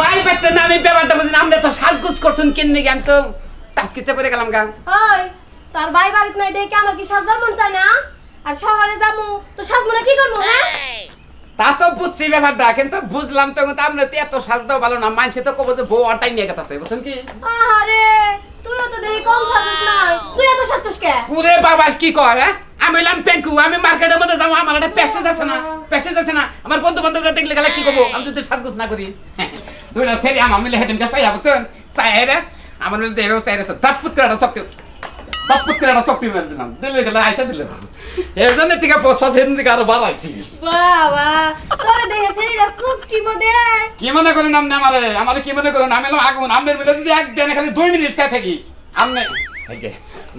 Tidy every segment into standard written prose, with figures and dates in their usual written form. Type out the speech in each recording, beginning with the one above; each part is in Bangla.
ভাই বেতে না আমি ব্যাপারটা বুঝিনা আমরা তো সাজগুজ করছুন কিন্নি জ্ঞান তো টাস্কিতে পড়ে গেলাম গা ওই তোর ভাই বাড়িতে নাই দেখে আমার কি সাজবার মন চায় না আর শহরে যামু তো সাজমু না কি করমু হ্যাঁ তা তো বুঝছি ব্যাপারটা কিন্তু বুঝলাম তো আমরা তো এত সাজ দাও ভালো না মানছে তো কব যে বউ অটাই নিয়ে গেছে বুঝছেন কি আরে তুইও তো দেখি কম সাজছ না তুই এত সাজছস কে ওরে বাবা কি কয় হ্যাঁ আমি লাম পেঙ্কু আমি মার্কেটের মধ্যে যাবো আমার একটা প্যাসেজ আছে না আমার বন্ধু বান্ধবরা দেখলে গেলে কি করবো আমি যদি সাজগোজ না করি দুইটা সেরি আমার মিলে হেদিন কে চাইয়া বুঝছেন চাইয়া আমার মিলে দেহ চাইয়া দাঁত পুত্রাটা শক্তি মেরে দিলাম দিলে গেলে আইসা দিল এই জন্য ঠিক আছে পয়সা সেদিন থেকে আরো বাড়াইছি বাবা তোরে দেখে সেরিটা শক্তি মধ্যে কি মনে করেন আপনি আমারে কি মনে করেন আমি আগুন আপনার মিলে যদি একদিন খালি 2 মিনিট চাই থাকি আপনি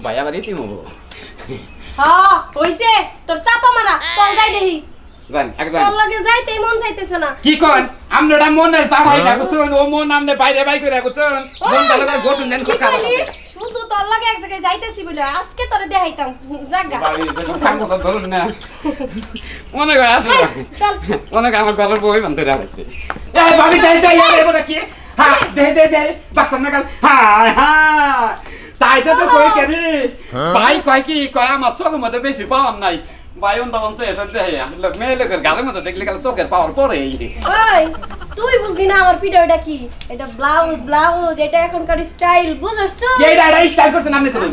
ভাই আবার ইতি মবো হ্যাঁ হইছে তোর চাপা মারা চল যাই দেখি জান একদম তোর লাগে যাইতে মন চাইতেছে না কি কোন আমনটা মনে জামাই না কুছুন ও মন আমনে বাইরে বাই করে কুছুন মন ভালো করে গোটুন দেন খুব খারাপ শুধু তোর লাগে এক জায়গায় যাইতেছি বলে আজকে তোরে দেখাইতাম জাগা বাড়ি যখন কাম কথা ধরুন না মনে করে আসো চল মনে করে আমার গলার বই বানতে রাখছি এই ভাবি যাই এবারে কি হ্যাঁ দে বাক্স না কাল হ্যাঁ তাই তো কই কেনি ভাই কয় কি কয় আমার চোখের মধ্যে বেশি পাওয়ার নাই ভাই অন তখন সে এসে দেয় লোক মেয়ে লোকের গালের মধ্যে দেখলে গেলে চোখের পাওয়ার পরে ওই তুই বুঝবি না আমার পিটারটা কি এটা ব্লাউজ এটা এখনকার স্টাইল বুঝছস তো এইটা স্টাইল করতে নামনে করুন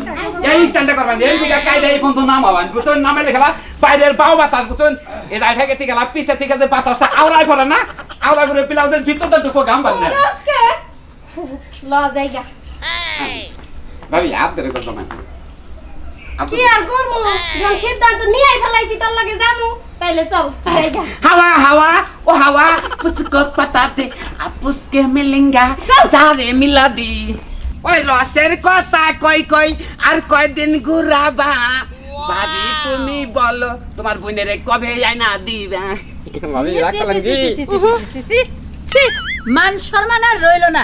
এই স্টাইলটা করবেন এই দিকে কাইদা এই বন্ধু নামাবেন বুঝছেন নামে লেখা বাইরের পাও বাতাস বুঝছেন এই রাই থেকে থেকে পিছে থেকে যে বাতাসটা আওড়াই পড়ে না আওড়া করে ব্লাউজের ভিতরটা ঢুকো গাম বানলে আজকে ল জায়গা ভাবি আপ ধরে করতে না কি আর করমু যখন সিদ্ধান্ত নিয়েই ফেলাইছি তোর লাগে যামু তাইলে চল জায়গা हवा ओ हवा उसको पता दे आप उसके मिलेंगे सारे मिला दी ओए रसेर কথা কই কই আর কয়দিন ঘুরাবা ভাবি তুমি বলো তোমার বোনেরে কবে আইনা দিবা ভাবি রাখলাম কি মান সম্মান আর রইলো না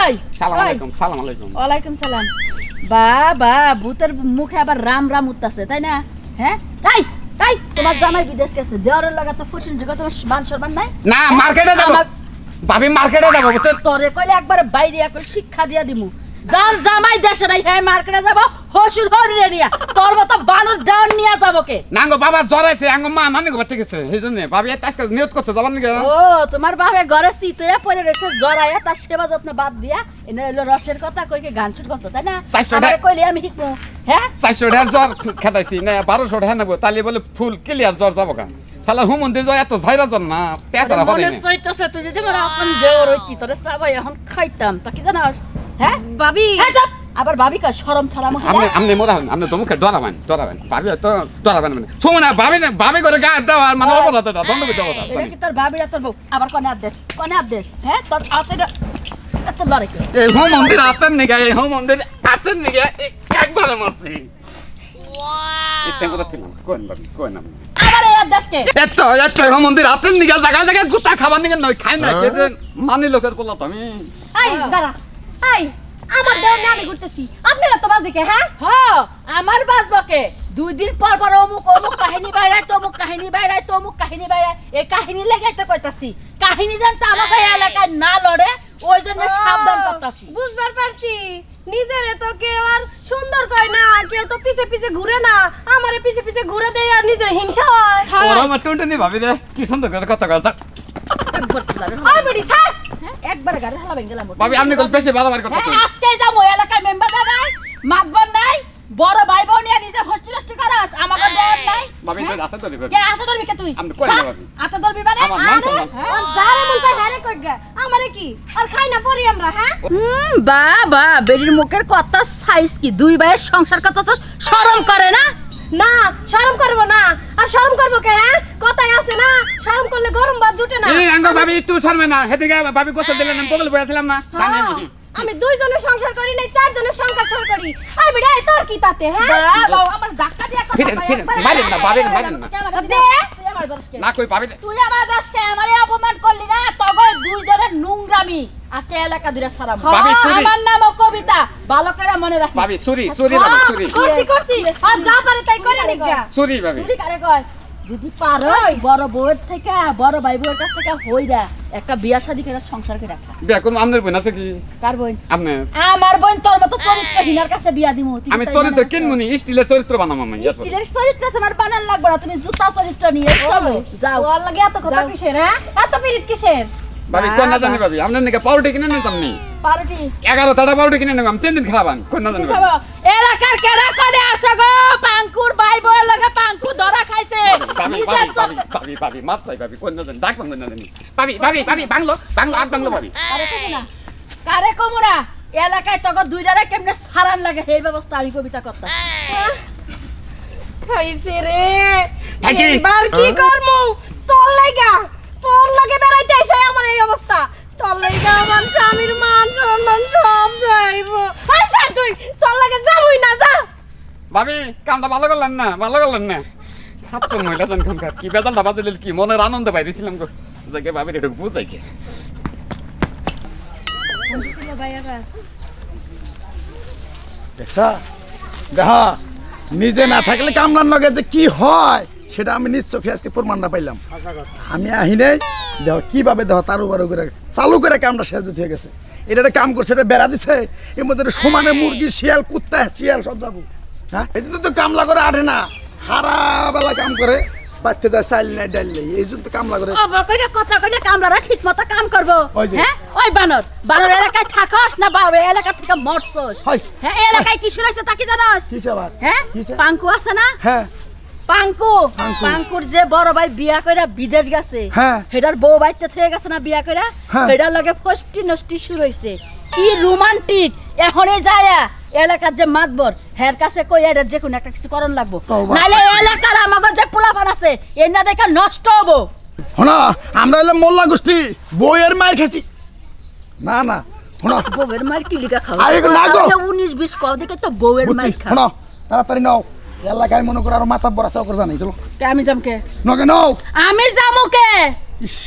ওই সালাম আলাইকুম ওয়ালাইকুম সালাম বাবা ভূতের মুখে আবার রাম রাম উঠতাছে তাই না হ্যাঁ তাই তোমার জামাই বিদেশ গেছে দেওয়ারের লাগা তো ফুটিন জগৎ তোমার মান সম্মান নাই না মার্কেটে যাব ভাবি মার্কেটে যাব বুঝছো তোরে কইলে একবার বাইরে একবার শিক্ষা দিয়া দিমু যার জামাই দেশে নাই হ্যাঁ মার্কেটে যাব হসুর হরিরে নিয়া তোর মত বানর দেওয়ার নিয়া যাব কে নাঙ্গো বাবা জরাইছে আঙ্গো মা নানি গো ঠিক আছে এইজন্য ভাবি আজকে নিয়ত করতে যাবেন নাকি ও তোমার বাপে ঘরে সিতয়া পড়ে রইছে জরায়া তার সেবা যত্ন বাদ দিয়া এনে হলো রসের কথা কইকে গান শুট কথা তাই না আমারে কইলে আমি শিখবো হ্যাঁ 400 টাকার জ্বর খাইছি না 1200 টাকা নেব তালি বলে ফুল ক্লিয়ার জ্বর যাব কেন শালা হু মন্দির যায় এত ভাইরা জন না পেছারা হবে না মনে চাইতেছে তুই যদি মোর আপন দেওর হইতি তোরে চাবাই এখন খাইতাম তা কি জানাস হ্যাঁ ভাবি আবার ভাবি কা শরম ছাড়া মুখ আমনে মোরা আমনে তো মুখে ডরাবেন ভাবি তো ডরাবেন মানে শুনো না ভাবি করে গা দাও আর মানে অবলাতে দাও বন্ধ করে দাও এটা কি তোর ভাবি আর তোর বউ আবার কোনে আদেশ হ্যাঁ তোর আতেটা এত লড়াই করে এই হো মন্দির আতেন নিগা এই হো মন্দির আতেন নিগা একবার মারছি এটা কথা ঠিক না কোন না আবার এই আদেশকে এত হো মন্দির আতেন নিগা জায়গা গুতা খাবার নিগা নয় খাই না খেতে মানি লোকের বলা তুমি আই দাঁড়া আই আমার দেওয়ার নামে ঘুরতেছি আপনারা তো বাজ দেখে হ্যাঁ আমার বাজবকে 2 দিন পর অমুক কাহিনী বাইরায় তমুক কাহিনী বাইরায় তমুক কাহিনী বাইরায় এই কাহিনী লাগাইতে কইতাছি কাহিনী জানতে আমাকে এলাকায় না লড়ে ওই জন্য সাবধান করতাছি বুঝবার পারছি নিজেরে তো কেউ আর সুন্দর কয় না কেউ তো পিছে পিছে ঘুরে না আমারে পিছে পিছে ঘুরে দেয় আর নিজের হিংসা হয় ওরা মাটুনটনি ভাবি রে কি সুন্দর করে কথা কইছা ওই বড়ি স্যার একবার গাড়ি হালাবেন গেলাম ভাবি আপনি কল বেশি বাড়াবার কথা কইছেন আজকে যাবো এলাকায় মেম্বার নাই মাতবর নাই বড় ভাই বোন নিয়ে নিজে হোস্টেলস্টি করাস আমাকে দেন নাই ভাবি তো রাতে ধরবি কে হাতে ধরবি কে তুই আমি কই না ভাবি হাতে ধরবি মানে যারে মন চায় হারে কইগা আমারে কি আর খাই না পরি আমরা হ্যাঁ বাবা বেরির মুখের কথা সাইজ কি দুই ভাইয়ের সংসার কথা শরম করে না না শরম করব না আর শরম করব কে হ্যাঁ কথাই আছে না শরম করলে গরম ভাত জুটে না এই আঙ্গ ভাবি একটু শরমে না হেদিকে ভাবি গোসল দিলেন আমি বগল বইছিলাম না জানেন আমি 2 জনের সংসার করি নাই 4 জনের সংসার করি আই বিড়া তোর কি তাতে হ্যাঁ বাবা আমার ধাক্কা দিয়া কথা মারেন না ভাবি মারেন না দে না কই ভাবি তুই আমার দশকে আমারে অপমান করলি না তবে 2 জনের নোংরামি আজকে এলাকা দুরা সারাম আমার নাম কবিতা ভালো করে মনে রাখিস ভাবি চুরি ভাবি চুরি করছি আর যা পারে তাই করে নিগা চুরি ভাবি চুরি করে কয় যদি পারো বড় বউয়ের থেকে বড় ভাই বউয়ের কাছ থেকে হইরা একটা বিয়া শাদী করে সংসার করে রাখা। বিয়া কোন আমনের বোন আছে কি? কার বোন? আপনার। আমার বোন তোর মতো চরিত্রহীনার কাছে বিয়া দিমু। আমি চরিত্র কিনমুনি, স্টিলের চরিত্র বানাম আমি। স্টিলের চরিত্র তোমার বানান লাগবে না, তুমি জুতা চরিত্র নিয়ে চলো যাও। ওর লাগে এত কথা কিসের? হ্যাঁ এত পিরিত কিসের? ভাবি কোন না জানি ভাবি, আপনার নাকি পাউরুটি কিনে নিতাম নি। পাউরুটি 11টা পাউরুটি কিনে নিলাম, 3 দিন খাবান। কোন না জানি ভাবি। এলাকার কেডা করে আসো গো? পাঙ্কুর ভাই বউয়ের লাগে পাঙ্কু ধরা খাইছে। ভাবি মাপ চাই ভাবি, কোন না জানি ডাক কোন না জানি। ভাবি বাংলো আট বাংলো ভাবি। আরে কমুনা কারে কমুনা এলাকায় তখন দুইটারে কেমনে সারান লাগে এই ব্যবস্থা আমি কবিতা করতাম। হইছে রে, এবার কি করমু? তোর লাগে বেড়াইতে এসে আমার এই অবস্থা। তোর লাগে আমার স্বামীর মান সম্মান সব যাইব। আচ্ছা তুই তোর লাগে যাবই না, যা। ভাবি কামটা ভালো করলেন না। খাচ্ছ মহিলা জান খান কি বেজালটা বাজলে কি মনের আনন্দ পাইছিলাম গো। যাকে ভাবি এটা বুঝাই কি। দেখছা দেখা নিজে না থাকলে কামলার লগে যে কি হয় সেটা আমি নিজ চোখে আজকে প্রমাণটা পাইলাম। আমি আহিনে দেহ কিভাবে দেহ তার উপর করে চালু করে কামটা শেষ দিতে হয়ে গেছে। এটা কাম করছে, এটা বেড়া দিছে, এর মধ্যে সমানে মুরগি শিয়াল কুত্তা শিয়াল সব যাবো। হ্যাঁ এই জন্য তো কামলা করে আঠে না, হারা বেলা কাম করে বাচ্চা যায় চাইল নাই ডাইল নেই, এই জন্য তো কামলা করে। কথা কইলে কামলারা ঠিক মতো কাম করবো। হ্যাঁ ওই বানর এলাকায় থাকস না বা এলাকা থেকে মরছস? হ্যাঁ এলাকায় কি শুরু হয়েছে তা কি জানাস? হ্যাঁ পাঙ্কু আছে না? হ্যাঁ পাঙ্কুর যে বড় ভাই বিয়া কইরা বিদেশ গেছে, হেডার বউ বাইতে থেকে গেছে না বিয়া কইরা, হেডার লগে ফষ্টি নষ্টি শুরু হইছে। কি রোমান্টিক! এখনে যায়া এলাকার যে মাতবর হের কাছে কই এর যে কোন একটা কিছু করন লাগবো, নালে এলাকার আমাগো যে পোলাপান আছে এর না দেখা নষ্ট হবো। হনা আমরা হইলাম মোল্লা গোষ্ঠী, বউয়ের মার খাইছি না না। হনা বউয়ের মার কি লিগা খাও? আরে না গো 19-20 কও দেখে তো বউয়ের মার খাও। হনা তাড়াতাড়ি নাও, এলাকায় মনে করো আর মাথা বড় চাকর জানাই চলো। কে আমি যামকে? নকে নাও। আমি যামুকে?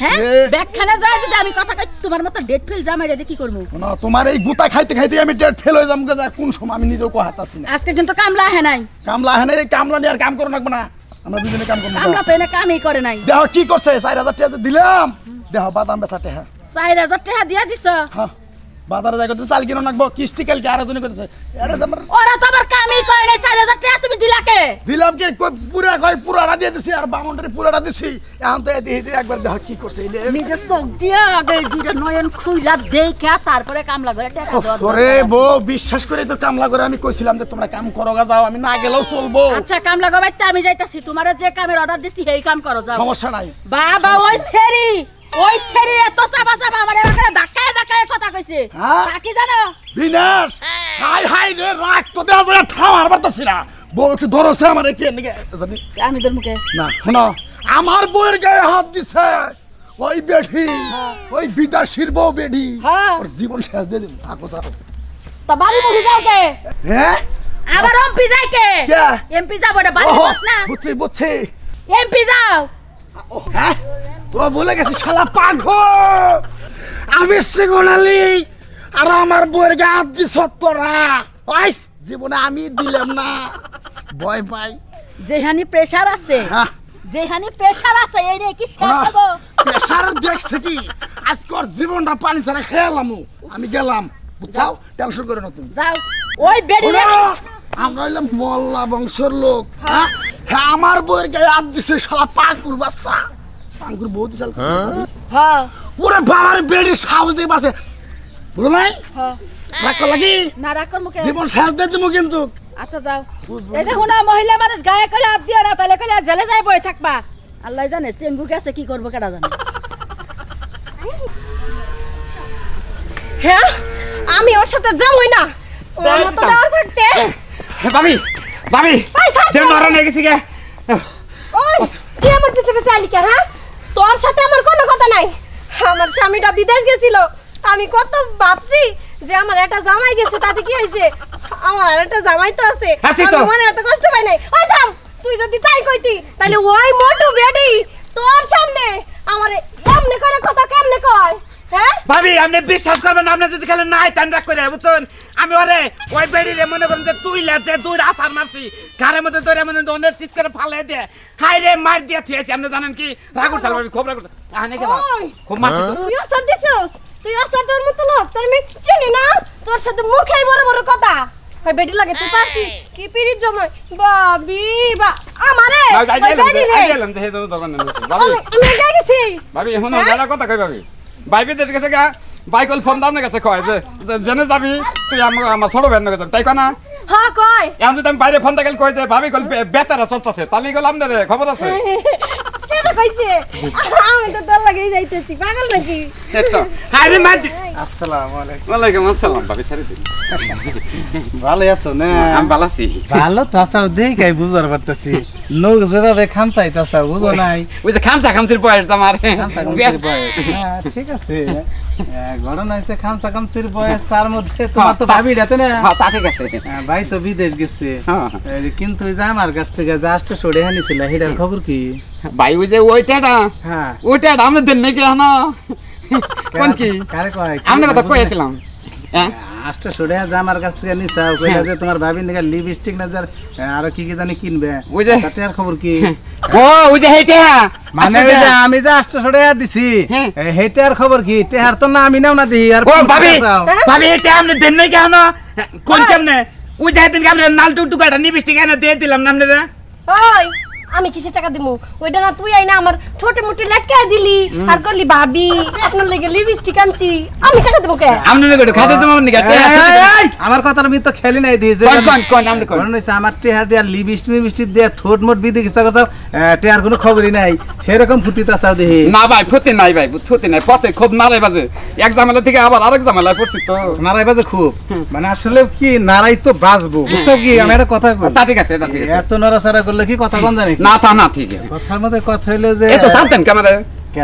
হ্যাঁ ব্যাগখানে যায় যদি আমি কথা কই তোমার মত ডেট ফেল জামাই রে কি করব? না তোমার এই গুতা খাইতে খাইতে আমি ডেট ফেল হয়ে যামকে, যা কোন সময় আমি নিজেও কহাতাছি না। আজকে কিন্তু কামলা আহে নাই। কামলা আহে নাই, কামলা নিয়ে আর কাম করো লাগবে না, আমরা দুজনে কাম করব। কামলা তো এনে কামই করে নাই। দেখো কি করছে, 4000 টাকা দিলাম, দেখো বাদাম বেচা টাকা 4000 টাকা দিয়া দিছো। হ্যাঁ বাজারে যাই করতে চাল কিনো নাকবো, কিস্তি কালকে আর জনে করতেছে। আরে ওরা তো আবার কামই করে নাই, 4000 টাকা তুমি দিলা কে? দিলাম কি পুরা কই পুরাটা দিয়ে দিছি আর বামন্ডারে পুরাটা দিছি। এখন তো এই যে একবার দেখো কি করছে নিজে চোখ দিয়া আগে দুইটা নয়ন খুইলা দেখা তারপরে কামলা করে টাকা দাও। ওরে বউ বিশ্বাস করে তো কামলা করে আমি কইছিলাম যে তোমরা কাম করো গা, যাও আমি না গেলেও চলবো। আচ্ছা কামলা গো বাইতে আমি যাইতাছি, তোমারে যে কামের অর্ডার দিছি সেই কাম করো যাও, সমস্যা নাই। বাবা ওই ছেড়ি এত চাপা আমারে এবারে ধাক্কায় কথা কইছে তা কি জানো? বিনাশ হাই হাই রে রাখ তো দেয়া যায় থাম আর বাতাছি না। বউ একটু ধরছে আমারে কে নিকে জানি আমি তোর মুখে না। শোনো আমার বউয়ের গায়ে হাত দিছে ওই বেঠি, ওই বিদেশির বউ বেডি, ওর জীবন শেষ দিয়ে দিন। থাকো যাও তো বাড়ি মুখে যাও কে? হ্যাঁ আবার এমপি যায় কে? এমপি যাব না বাড়ি না? বুঝছি এমপি যাও। হ্যাঁ তো বলে গেছি শালা পাগল, আমি সিগনালি আর আমার বউয়ের গায়ে হাত দিছ তোরা। ওই জীবনে আমি দিলাম না, ভয় পাই। যেখানে প্রেসার আছে, যেখানে প্রেসার আছে এই রে কি শেষ হবে? প্রেসার দেখছে কি আজকে ওর জীবনটা পানি ছাড়া খেলাম। আমি গেলাম, বুঝছাও, টেনশন করে না তুমি যাও। ওই বেডি আমরা হইলাম মোল্লা বংশের লোক। হ্যাঁ আমার বউয়ের গায়ে হাত দিছে শালা পাঙ্কুর বাচ্চা। পাঙ্কুর বউ দিছাল। হ্যাঁ ওরে বাবার বেডি সাহস দিয়ে বাসে বুঝো নাই? হ্যাঁ রাগ লাগি না, রাগ কর মুখে জীবন শেষ দিয়ে দিমু কিন্তু। আচ্ছা যাও। এই দেখো না মহিলা মানুষ গায়ে কলে হাত দিও না, তাহলে কলে জেলে যাই বই থাকবা। আল্লাহ জানে চেঙ্গু গেছে কি করবো কেডা জানে। হ্যাঁ আমি ওর সাথে যাবই না, ওর মতো দাঁড় থাকতে। ভাবি দেন মারা নিয়ে গেছি গে। ওই কি আমার পিছে পিছে আলি কে? হ্যাঁ তোর সাথে আমার কোনো কথা নাই। আমার স্বামীটা বিদেশ গেছিল, আমি কত ভাবছি যে আমার একটা জামাই গেছে, তাতে কি হয়েছে? আমার আর একটা জামাই তো আছে, আমি মনে এত কষ্ট পাই নাই। ওই থাম, তুই যদি তাই কইতি তাহলে ওই মোটু বেডি তোর সামনে আমারে এমনে করে কথা কেমনে কয়? হ্যাঁ ভাবি আপনি বিশ্বাস করবেন আপনি যদি খেলে নাই টান রাখ করে বুঝছেন আমি ওরে ওই বেড়িরে মনে করেন যে তুই যে দুই আসার মারছি ঘরের মধ্যে ধরে মনে অনেক চিৎ করে ফালে দিয়ে হাই রে মার দিয়ে থুয়েছি আপনি জানেন কি রাগুর সাল ভাবি খুব রাগুর আনে কেন খুব মারছি তো তুই আসার দিছস তুই আসার তোর মতো লোক তোর আমি চিনি না তোর সাথে মুখেই বড় বড় কথা ওই বেডি লাগে তুই পারছিস কি পিরিত জমাই বাবি বা আমারে ওই বেডি রে আইলাম যে হেদো দোকান না ভাবি আমি একা গেছি ভাবি এখন বড় কথা কই ভাবি ভাবি দের কাছে গা বাইকল ফোন দাও না কাছে কয় যে জেনে যাবি তুই আমার ছোট ভাই না কাছে তাই কনা হ্যাঁ কই এখন যদি আমি বাইরে ফোন দাগেল কই যে ভাবি কল বেতারা চলতেছে তালি গেলাম না রে খবর আছে কেন কইছে আমি তো তোর লাগেই যাইতেছি পাগল নাকি এতো আরে মাদি আসসালামু আলাইকুম ওয়ালাইকুম আসসালাম ভাবি সারিছি ভালো আছো না আমি ভালো আছি ভালো তাছাও দেখাই বুঝার পারতেছি লোক যেভাবে খামচাইতেছে বুঝো নাই ওই যে খামসির বয়স আমার খামচাকামচির বয়স হ্যাঁ ঠিক আছে ঘটনা হয়েছে খামচাকামচির বয়স তার মধ্যে তোমার তো ভাবি ডাতে না হ্যাঁ তা ঠিক আছে ভাই তো বিদেশ গেছে হ্যাঁ। কিন্তু ওই যে আমার কাছ থেকে যে আসতে সরে হানিছিল সেটার খবর কি ভাই ওই যে ওইটা না হ্যাঁ ওইটা আমরা দেন নাকি না কোন কি কারে কয় আমরা কথা কইছিলাম হ্যাঁ আসতে সরে যে আমার কাছ থেকে নিছাও কইলা যে তোমার ভাবির নাকি লিপস্টিক না যার আর কি কি জানি কিনবে ওই যে তাতে আর খবর কি ও ওই যে হেইটা মানে ওই যে আমি যে আসতে সরে দিছি হ্যাঁ। হেটার খবর কি টেহার তো না আমি নাও না দিই আর ও ভাবি ভাবি এটা আমরা দেন নাকি না কোন কেমনে ওই যে দিন আমরা নাল টুকটুকাটা নিবিষ্টি কেন দিয়ে দিলাম না আমরা ওই আমি কিসে টাকা দিমু ওইটা না তুই আইনা আমার ছোট মোটি লেখা দিলি আর করলি ভাবি আপনার লাগি লিপস্টিক আনছি আমি টাকা দেবো কে আমরা না খাতে জমা নিকে আমার কথার আমি তো খেলি নাই দিয়েছে কোন আমরা কোন কারণ হইছে আমার টেহার দিয়া লিপস্টিক দিয়া ঠোঁট মোট বিধি কিসা করছাও টেহার কোনো খবরই নাই সেরকম ফুটিতা চাও দেখি না ভাই ফুটি নাই ভাই ফুটি নাই পথে খুব নারাই বাজে এক ঝামেলা থেকে আবার আরেক ঝামেলায় পড়ছি তো নারাই বাজে খুব মানে আসলে কি নারাই তো বাজবো বুঝছো কি আমি একটা কথা কই তা ঠিক আছে এটা ঠিক আছে এত নড়াচড়া করলে কি কথা কোন জানি না তা না ঠিক আছে কথার মধ্যে কথা হইলো যে এ তো জানতেন ক্যামেরা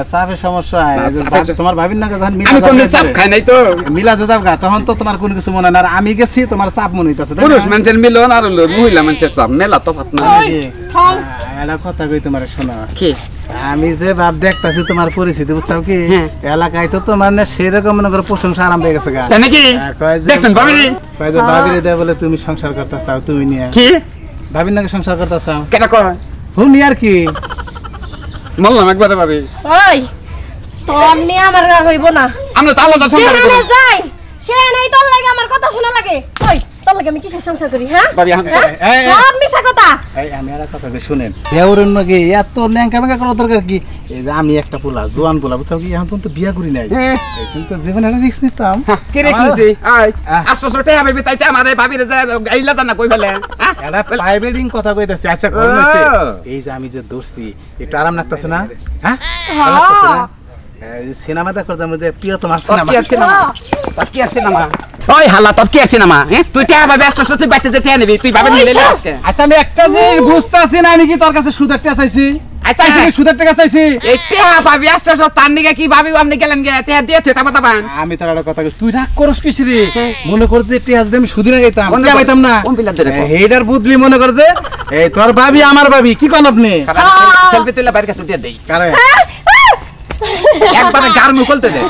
চাপের সমস্যা হয় না, এই যে চাপের- তোমার ভাবির নাকি যখন আমি কোন চাপ খাই নাই তো মিলা যাও গা তখন তো তোমার কোনো কিছু মনে হয় না আর আমি গেছি তোমার চাপ মনে হইতাছে তাই না? পুরুষ মানুষের মিলন আর মহিলা মানুষের চাপ মেলা তফাৎ না ওই থাম একটা কথা কই তোমার শোনা কি আমি যে ভাব দেখতাছি তোমার পরিস্থিতি বুঝছো কি হ্যাঁ। এলাকায় তো তোমার না সেরকম মনে করো প্রশংসা আরাম হয়ে গেছে গা তাই নাকি কয় যে- দেখছেন ভাবি কয় যে ভাবিরে দেয় বলে তুমি সংসার করতে চাও তুমি নিয়ে কি ভাবির নাকি সংসার করতে চাও কেন কর হুনি আর কি বললাম একবারে ভাবি ওই তোর নিয়ে আমার রাগ হইব না আমরা তো আলাদা সংসার যেখানে করি যাই সেখানেই তোর লাগে আমার কথা শোনা লাগে ওই তোর লাগে আমি কিসের সংসার করি হ্যাঁ ভাবি আমি হ্যাঁ? এই, এই। সব মিছা কথা এই আমি আর একটা কথা কই শুনেন দেওরের নাকি এত ন্যাংকা ম্যাঙ্কা করার দরকার কি এই যে আমি একটা পোলা জোয়ান পোলা বুঝছো কি এখন তো বিয়া করি নাই হ্যাঁ। এই কিন্তু জীবনে একটা রিস্ক নিতাম কি রেখেছি আই আহ। আশ্চর্যতে আমি বিতাইতে আমারে ভাবিরে যে গাইলা জানা কই ফেলে হ্যাঁ একটা প্রাইভেটিং কথা কইতাছি আচ্ছা কোন ও। হইছে এই যে আমি যে দৌড়ছি একটু আরাম লাগতাছে না হ্যাঁ ভালো লাগতাছে না? এই যে সিনেমা দেখো যে আমি যে প্রিয় তোমার তোর সিনেমা কি আছে না তোর কি আছে না ওই হালা তোর কি আছে না হ্যাঁ তুই তে আবার ব্যস্ত সত্যি বাইতে যেতে নিবি তুই ভাবে নিলে আজকে আচ্ছা আমি একটা জিনিস বুঝতাছি না আমি কি তোর কাছে সুদের টাকা চাইছি আচ্ছা। চাইছি কি সুদের টাকা চাইছি এটা ভাবি আসছো তার নিকে কি ভাবি আপনি গেলেন গে তে দিয়ে থে তাবা তাবান আমি তোর একটা কথা কই, তুই রাগ করস কিস রে মনে কর যে টিয়া যদি আমি সুদিনে গাইতাম কোন টিয়া পাইতাম না কোন বিলাতে রেখো? এইটার বুঝলি মনে কর যে এই তোর ভাবি আমার ভাবি কি কোন আপনি সেলফি তুলে বাইরের কাছে দিয়ে দেই কারে একবারে গার মুখলতে দে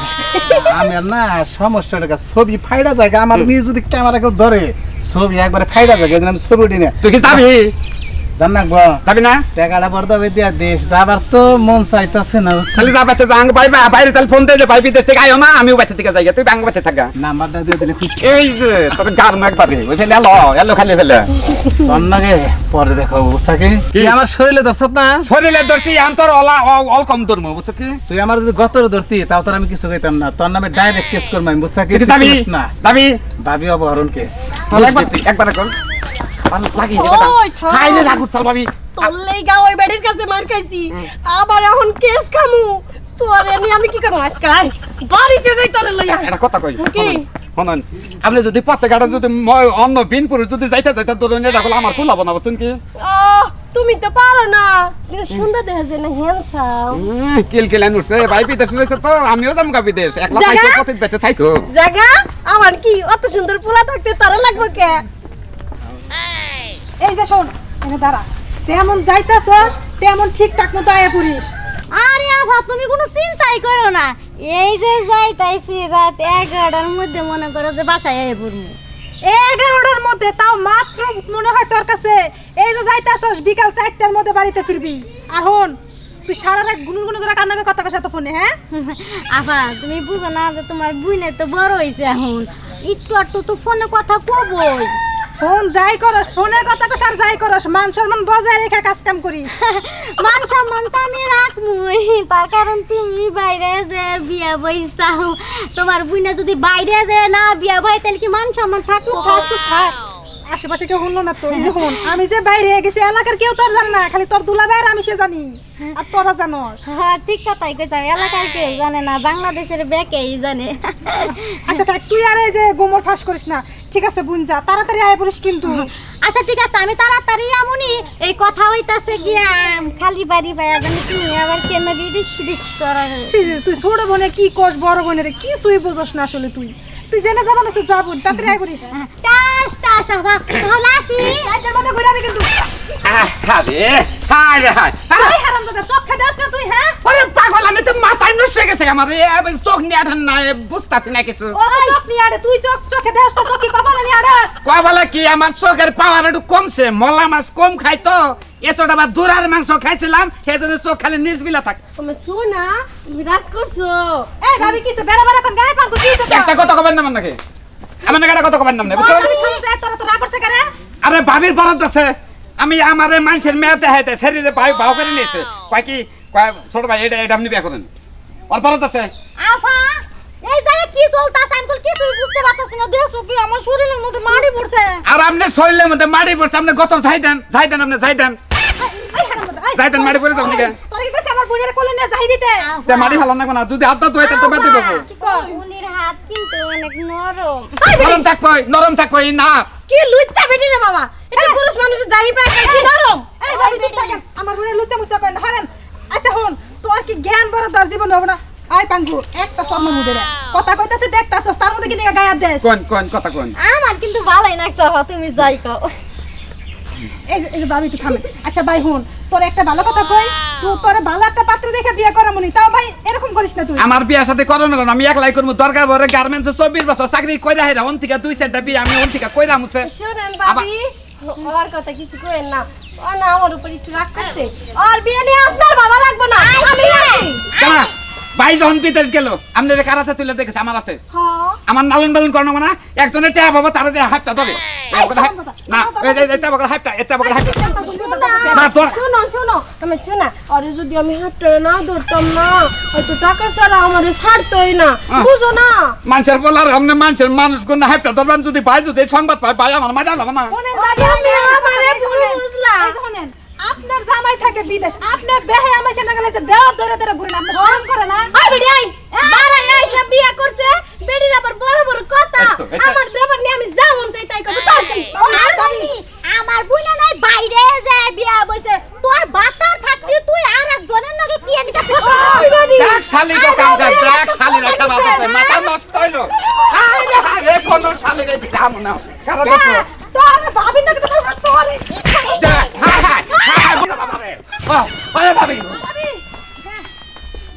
আমি আর না সমস্যাটা ছবি ফাইডা যায় আমার মেয়ে যদি ক্যামেরা কেউ ধরে ছবি একবারে ফাইডা যায় এই জন্য আমি ছবি উঠি না তুই কি যাবি জান না গো যাবি না টাকাটা বর্দাবে দিয়া দেশ যাবার তো মন চাইতাছে না খালি যাবাতে যাং বাইবা বাইরে তাহলে ফোন দিয়ে ভাই বিদেশ থেকে আইও না আমিও বাইরে থেকে যাই তুই বাং বাইরে থাকা নাম্বারটা দিয়ে দিলে খুশি এই যে তোর গার মুখ একবারে ওই ফেলে এলো খালি ফেলে তোর নাকি পরে দেখো বুঝছাকে কি? তুই আমার শরীরে ধরছত না শরীরে ধরছি আন্তর অল কম ধর্ম বুঝছো কি তুই আমার যদি গতর ধরতি তাও তোর আমি কিছু কইতাম না তোর নামে ডাইরেক্ট কেস করব আমি বুঝছাকে তুই কি যাবি না যাবি ভাবি অপহরণ কেস তাহলে একবার কর লাগি ওই, থাম। হাই রে রাগুত চল ভাবি তোর লেগা ওই বাড়ির কাছে মার খাইছি আবার এখন কেস খামু তোরে নিয়ে আমি কি করব আজকে বাড়িতে যাই তোরে লইয়া এটা কথা কই কি? শুনুন আপনি যদি প্রত্যেকটা যদি অন্য বিন পুরুষ যদি যাইতে ধরুন এটা হলো আমার কুলাবো না বুঝছেন কি তুমি তো পারো না সুন্দর দেখা যায় না হ্যান্ডসাম কিল কিল আনুছে ভাই বিদেশ রয়েছে তো আমিও যাবো গা বিদেশ একলা জাগা? থাইকো প্রতি বেঁচে থাইকো জায়গা আমার কি অত সুন্দর পোলা থাকতে তারা লাগবে কে এই যে শোন এখানে দাঁড়া যেমন যাইতাছস তেমন ঠিকঠাক মতো আয়া পড়িস আরে আভা তুমি কোনো চিন্তাই করো না এই যে যাইতাইছি রাত 11টার মধ্যে মনে করো যে বাসায় আই পড়মু 11টার মধ্যে তাও মাত্র মনে হয় তোর কাছে এই যে যাইতাছস বিকাল 4টার মধ্যে বাড়িতে ফিরবি আর হন তুই সারা রাত গুনগুন করে কান্না করে কথা কইছ তো ফোনে হ্যাঁ আপা তুমি বুঝো না যে তোমার বুইনে তো বড় হইছে এখন একটু তো ফোনে কথা কবই ফোন যাই করস ফোনে কথা কইছ আর যাই করস মান সম্মান বজায় রেখে কাজ কাম করিস মান সম্মান তো আমি রাখমুই তার কারণ তুমি বাইরে যে বিয়া বইছাও তোমার বুইনে যদি বাইরে যে না বিয়া বই তাহলে কি মান সম্মান থাকবো আশেপাশে কেউ শুনলো না তো এই যে হন আমি যে বাইরে গেছি এলাকার কেউ তোর জানে না খালি তোর দুলাভাই আর আমি সে জানি আর তোরা জানোস হ্যাঁ ঠিক কথাই কইছ এলাকার কেউ জানে না বাংলাদেশের বেকেই জানে আচ্ছা থাক তুই আর এই যে গোমর ফাঁস করিস না ঠিক আছে বুন যা তাড়াতাড়ি আয় পড়িস কিন্তু আচ্ছা ঠিক আছে আমি তাড়াতাড়ি আমুনি এই কথা হইতাছে গিয়া খালি বাড়ি ভাইয়া জানি তুমি আবার কেন রিডিস করা তুই ছোট বোনে কি করস বড় বোনের কি সুই বুঝস না আসলে তুই তুই জেনে যাবো না যা বোন তাড়াতাড়ি আয় পড়িস টাস টাস আবা তাহলে আসি চারটার মধ্যে ঘুরাবি কিন্তু আরে হায় রে হায় এই হারামজাদা চোখ খেয়ে দাস না তুই হ্যাঁ আরে পাগল আমি তো মাথায় নষ্ট হয়ে গেছে আমার চোখ নিয়ে আঠান না বুঝতাছি না কিছু ও তো চোখ নিয়ে আড়ে তুই চোখে দাস না চোখ কি কপালে নিয়ে আড়াস কবালা কি আমার চোখের পাওয়ার একটু কমছে মলা মাছ কম খাই তো এসব আবার দুরার মাংস খাইছিলাম সেই জন্য চোখ খালি নিচবিলা থাক তুমি শোনা তুমি রাগ করছো এই ভাবি কিছে বেড়া বেড়া কোন গায়ে পাঙ্কু কি হইছে একটা কথা কবেন না নাকি আমার নাকি কথা কবেন না বুঝছো আমি থাম যায় তোরা তো রাগ করছে কেন আরে ভাবির বরাদ আছে আমি আমারে মানুষের মেয়েতে হাইতে শরীরে ভাও করে নিয়েছে কয় কি ছোট ভাই এটা আপনি বিয়ে করেন ওর বরাদ আছে আফা এই জায়গা কি চলতাছে আমি তো কিছুই বুঝতে পারতাছি না দেখছো কি আমার শরীরের মধ্যে মাটি পড়ছে আর আপনার শরীরের মধ্যে মাটি পড়ছে আপনি গত যাই দেন আপনি যাই দেন এই হারামজাদা যাই দেন মাটি পড়ে যাও নাকি তোর কি কইছে আমার বোনের কোলে নিয়ে যাই দিতে তে মাটি ভালো না কোনা যদি হাতটা ধুয়ে তো বেঁধে দেবো কি কর উনির হাত কিন্তু অনেক নরম নরম থাকবই না কি লুচ্চা বেটি রে বাবা এটা পুরুষ মানুষের জাহি পায় কি নরম এই ভাবি চুপ থাকেন আমার বোনের লুচ্চা মুচ্চা করেন না হারেন আচ্ছা হন তোর কি জ্ঞান বড় দর জীবন হবে না আই পাঙ্কু একটা স্বর্ণ মুদে রে কথা কইতাছে দেখতাছস তার মধ্যে কি দিকে গায়া দেশ কোন কথা কোন আমার কিন্তু ভালোই লাগছে আফা তুমি যাই কও এই যে ভাবি তুই থামে আচ্ছা ভাই হুন তোর একটা ভালো কথা কই তুই তোর ভালো একটা পাত্র দেখে বিয়ে করামুনি তাও ভাই এরকম করিস না তুই আমার বিয়ার সাথে করো না আমি একলাই করবো দরকার পড়ে গার্মেন্টসে 24 বছর চাকরি কইরা হেরা অন থেকে 2-4টা বিয়ে আমি অন থেকে কইরা মুছে শুনেন ভাবি ওর কথা কিছু কইেন না ও না আমার উপর একটু রাগ করছে আর বিয়ে নিয়ে আপনার বাবা লাগবে না আমি রাখি কেনা ভাই যখন বিদেশ গেল আপনাদের কারাতে তুলে দেখেছে আমার হাতে হ্যাঁ আমার নালন বালন করনো না একজনের টেয়া বাবা তারা যে হাতটা ধরে না এটা বকর হাতটা না তোর শোনো শোনো তুমি শোনা আরে যদি আমি হাতটা না ধরতাম না হয়তো টাকা ছাড়া আমার ছাড়তই না বুঝো না মানুষের বলার আমনে মানুষ কোন হাতটা ধরবেন যদি ভাই যদি সংবাদ পায় ভাই আমার মাইরা লাগবে না শুনেন ভাবি আপনি আমারে ভুল বুঝলা এই যে শুনেন আপনার জামাই থাকে বিদেশ আপনি বেহে আমায় চেনা গেলে যে দেওয়ার ধরে ধরে ঘুরেন আপনি শরম করে না ওই বেটি আই বাড়া এসে বিয়ে করছে বেটির আবার বড় বড় কথা আমার দেবার নিয়ে আমি যেমন চাই তাই করব তাই আর বলি আমার বুইনা নাই বাইরে যে বিয়া বইছে তোর বাতার থাকতি তুই আর একজনের লগে কি এদিকে দেখ শালি তো কাম কর দেখ শালি রেখা বাবা মাথা নষ্ট হইলো আরে কোন শালি রে বিধাম না কারণ দেখো তো আমি ভাবি না তো তোরে ওরে ভাবি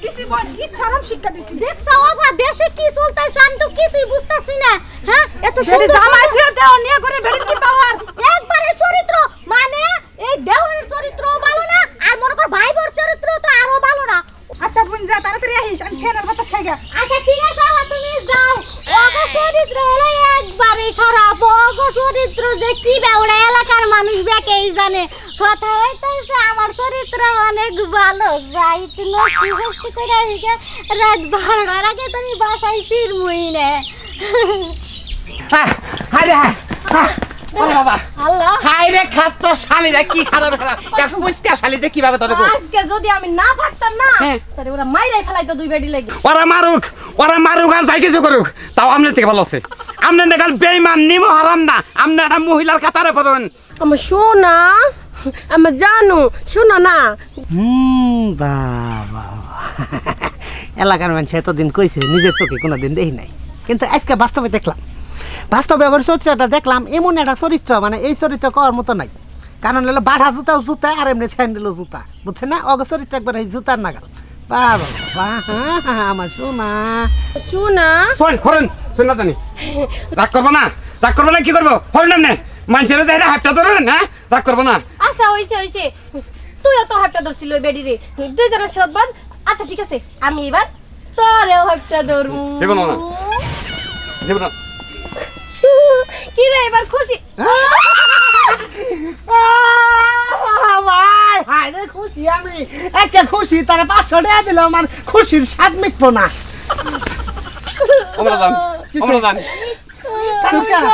কিসি বল ইচ্ছারাম শিক্ষা দিছি দেখছো বাবা দেশে কি চলতেছে আমি তো কিছুই বুঝতাছি না হ্যাঁ এত বেটি সুন্দর জামাই তুই দেও নিয়ে করে বেটির কি পাওয়ার একবারে চরিত্র মানে এই দেহর চরিত্র ভালো না আর মনে কর ভাই বোর চরিত্র তো আরো ভালো না আচ্ছা বোন যা তাড়াতাড়ি আহিস আমি ফেনার কথা খাইগা আচ্ছা ঠিক আছে বাবা তুমি যাও ওগো চরিত্র হলো একবারে খারাপ ওগো চরিত্র যে কি বেউড়া এলাকার মানুষ বেকেই জানে কথা হইতাছে আমার চরিত্র অনেক ভালো যাই তুমি কি করে আইগে রাত 12টার আগে তুমি বাসায় ফিরমুই না আরে ওরে বাবা আল্লাহ হাই রে খাত শালিরা কি খারাপ খারাপ এক পুষ্কা শালি যে কিভাবে ধরে গো আজকে যদি আমি না থাকতাম না তাহলে ওরা মাইরাই ফেলাইতো দুই বেটি লাগি ওরা মারুক আর যাই কিছু করুক তাও আমনের থেকে ভালো আছে আমনের দেখাল বেইমান নিমো হারাম না আমনে একটা মহিলার কাতারে পড়ুন আমার শোনা আমার জানো শোনো না বাবা এলাকার মানুষ এতদিন কইছে নিজের চোখে কোনোদিন দেখি নাই কিন্তু আজকে বাস্তবে দেখলাম বাস্তবে ওর চরিত্রটা দেখলাম এমন একটা চরিত্র মানে এই চরিত্র করার মতো নাই কারণ হলো বাধা জুতাও জুতা আর এমনি স্যান্ডেলও জুতা বুঝছে না অগ চরিত্র একবার এই জুতার নাগাল বাবা আমার সোনা শোনা শোন হরণ শোন না জানি রাগ করবো না কি করবো হরণ না মানুষের যাই হাতটা ধরুন হ্যাঁ রাগ করবো না আচ্ছা হইছে তুইও তো হাতটা ধরছিল ওই বেডি রে দুইজনের সদবাদ আচ্ছা ঠিক আছে আমি এবার তোরেও হাতটা ধরবো জীবন না জীবন কি রে এবার খুশি ভাই হায় রে খুশি আমি একটা খুশি তারা 500 টাকা দিল আমার খুশির স্বাদ মিটবো না আমরা জান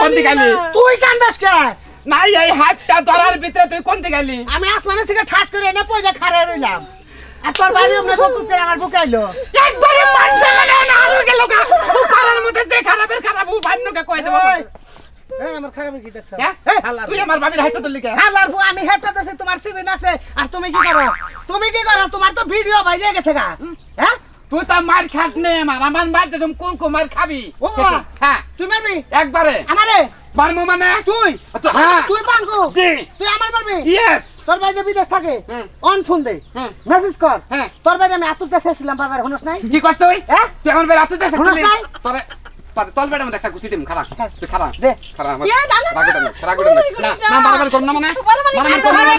কোন দিকে গেলি তুই কান্দাস কে নাই এই হাতটা ধরার ভিতরে তুই কোন দিকে গেলি আমি আসমানে থেকে ঠাস করে এনে পয়সা খাড়া রইলাম আর তোর বাড়ি অমনে বকুত করে আমার বুকে আইলো একবারে মানছে না আরো গেল গা পাড়ার মধ্যে যে খারাপের খারাপ ও ভান্নকে কই দেব এই আমার খারাপের কি দেখছ হ্যাঁ তুই আমার বাবির হাতটা ধরলি কে হালার বউ আমি হেডটা দছে তোমার সিবি আছে আর তুমি কি করো তোমার তো ভিডিও ভাইরে গেছে গা হ্যাঁ তুই তো মার খাস নে আমার বাড়িতে তুমি কোন মার খাবি ও হ্যাঁ তুই মারবি একবারে আমারে মারমু মানে তুই হ্যাঁ তুই পাঙ্গু জি তুই আমার মারবি ইয়েস তোর ভাই যে বিদেশ থাকে অন ফোন দে মেসেজ কর তোর ভাই আমি আতুতে শেষছিলাম বাজার হনস নাই কি কষ্ট হই হ্যাঁ তুই আমার বেলা তুই হনস নাই তোরে তল বেড়া মধ্যে একটা গুছি দিম খারাপ তুই খারাপ দে খারাপ আমার ইয়া দাদা খারাপ না মারামারি করব না মানে মারামারি করব না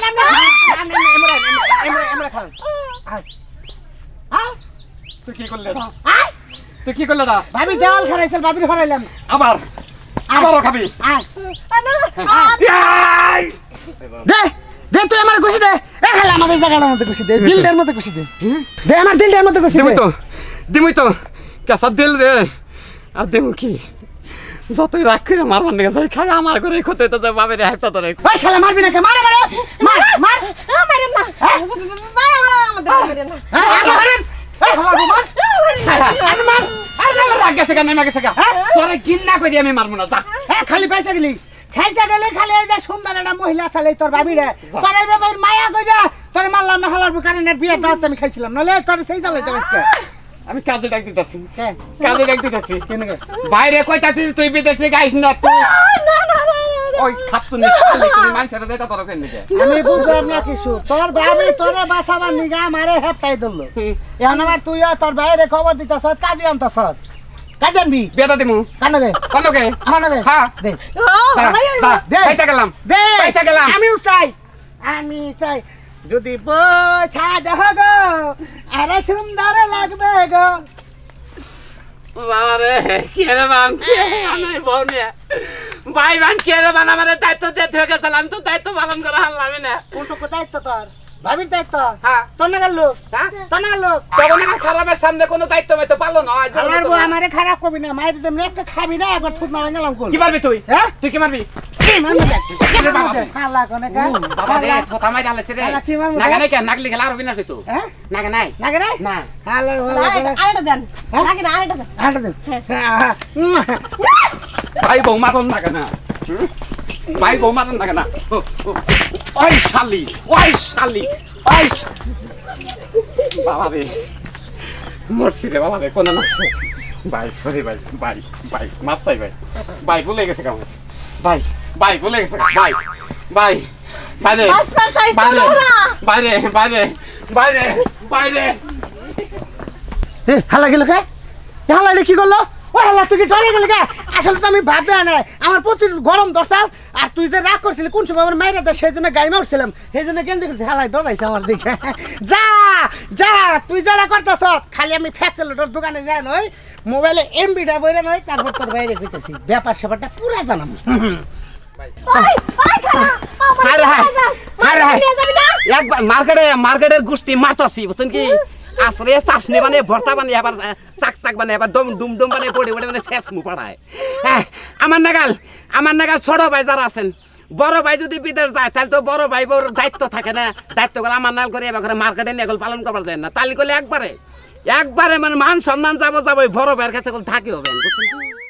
এমরা খান তুই কি করলে না ভাবি দেওয়াল খারাইছিল ভাবির হরাইলাম আবারও খাবি দে দে তুই আমার খুশি দে এ খালা আমাদের জায়গাটার মধ্যে খুশি দে দিলটার মধ্যে খুশি দে দে আমার দিলটার মধ্যে খুশি দে দিমুই তো কেসা দিল রে আর দেবো কি যতই রাগ করে মারবার নিয়ে যাই খাই আমার করে ক্ষতি তো যাবে বাবের একটা ধরে ওই শালা মারবি না কে মার মার মার মার মারেন না ভাই আমাদের মারেন না মারেন এই হালা মার রাগ গেছে কেন নেমে গেছে তোরে গিন্না করে আমি মারবো না যা খালি পয়সা গেলি খাইছা গেলে খালি এই যে সুন্দর একটা মহিলা চালাই তোর ভাবি রে তোর এই ব্যাপার মায়া কইরা তোর মারলাম না হালার কারণে বিয়ের দাওয়াত আমি খাইছিলাম নলে তোর সেই চালাইতে পারছিস আমি কাজে ডাক দিতেছি বাইরে কইতাছিস তুই বিদেশ থেকে আইস না তুই ওই খাচ্ছুন তুমি মানুষের যেটা তোর কেন নিকে আমি বুঝলাম না কিছু তোর ভাবি তোরে বাঁচাবার নিগা আমারে হেপটাই দিল এখন আবার তুই তোর বাইরে খবর দিতেছ কাজে আনতেছ কাজে আনবি বেটা দিমু কানকে আমার হ্যাঁ দে দে পয়সা গেলাম দে পয়সা গেলাম আমি চাই যদি বোঝা দেহ গো আরে সুন্দর লাগবে গো বাবা রে কি রে বান আমি বউনে ভাই বান কি রে বান আমারে দায়িত্ব দিতে হয়ে গেছে আমি তো দায়িত্ব পালন করা হারলাম না কোনটুকু দায়িত্ব তোর ভাবির দায়িত্ব হ্যাঁ তোর না গেল হ্যাঁ তোর না গেল তখন খারাপের সামনে কোনো দায়িত্ব হয়তো পালন হয় আমার বউ আমারে খারাপ করবি না মায়ের যেমন একটা খাবি না একবার থুত না গেলাম কোন কি মারবি তুই হ্যাঁ তুই কি মারবি খালা কোনে কা বাবা রে থোতা মাই ডালেছে রে নাগা নাই কেন নাগলি খেলা আর বিনা তুই হ্যাঁ নাগা নাই নাগে নাই না খালা আরেকটা দেন নাকি না আরেকটা দেন আটা দেন ভাই বউ মারন নাগা না ভাই বউ মারন নাগা না ওই শালি বাবা রে মরছি রে বাবা রে কোন না ভাই সরি ভাই মাফ চাই ভাই ভুলে গেছে কাম ভাই ভুলে গেছে ভাই বাইরে হালা গেল কে হালা কি করলো ও হালা তুই কি টলে গেল কে আসলে তো আমি ভাবতে না আমার প্রচুর গরম দরসাস আর তুই যে রাগ করছিলি কোন সময় আমার মাইরা দে সেই জন্য গাইমা উঠছিলাম সেই জন্য গেঞ্জি করছি হালাই ডরাইছে আমার দিকে যা তুই যারা করতেছ খালি আমি ফ্যাক্সেলেটর দোকানে যাই নই মোবাইলে এমবিটা বইরা নই তারপর তোর বাইরে কইতেছি ব্যাপার স্যাপারটা পুরা জানাম একবার মার্কেটের গোষ্ঠী মারতাছি বুঝছেন কি আসরে চাষনি বানিয়ে ভর্তা বানিয়ে আবার চাক বানিয়ে আবার ডুম বানিয়ে পড়ে মানে শেষ মু পড়ায় হ্যাঁ আমার নাগাল ছোট ভাই যারা আছেন বড় ভাই যদি বিদেশ যায় তাহলে তো বড় ভাই বড় দায়িত্ব থাকে না দায়িত্ব গুলো আমার নাল করে এবার মার্কেটে নিয়ে পালন করবার যায় না তাহলে করলে একবারে মানে মান সম্মান যাবো বড় ভাইয়ের কাছে থাকি হবে বুঝছেন কি